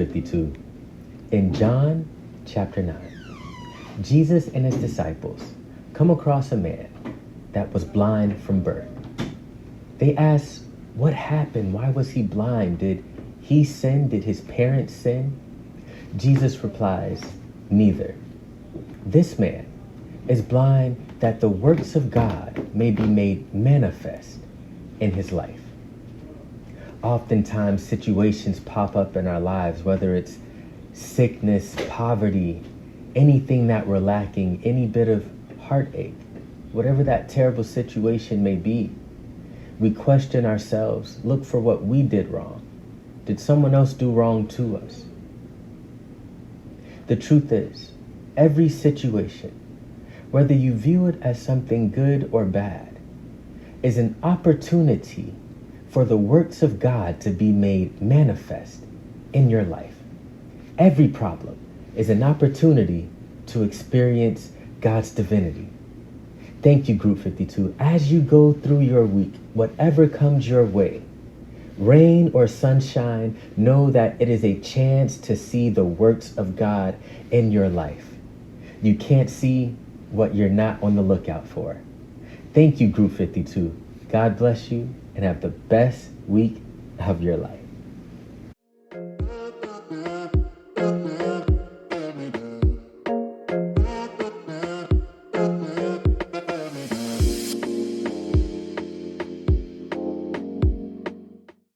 52. In John chapter 9, Jesus and his disciples come across a man that was blind from birth. They ask, what happened? Why was he blind? Did he sin? Did his parents sin? Jesus replies, neither. This man is blind that the works of God may be made manifest in his life. Oftentimes situations pop up in our lives, whether it's sickness, poverty, anything that we're lacking, any bit of heartache, whatever that terrible situation may be. We question ourselves, look for what we did wrong. Did someone else do wrong to us? The truth is, every situation, whether you view it as something good or bad, is an opportunity for the works of God to be made manifest in your life. Every problem is an opportunity to experience God's divinity. Thank you, Group 52. As you go through your week, whatever comes your way, rain or sunshine, know that it is a chance to see the works of God in your life. You can't see what you're not on the lookout for. Thank you, Group 52. God bless you and have the best week of your life.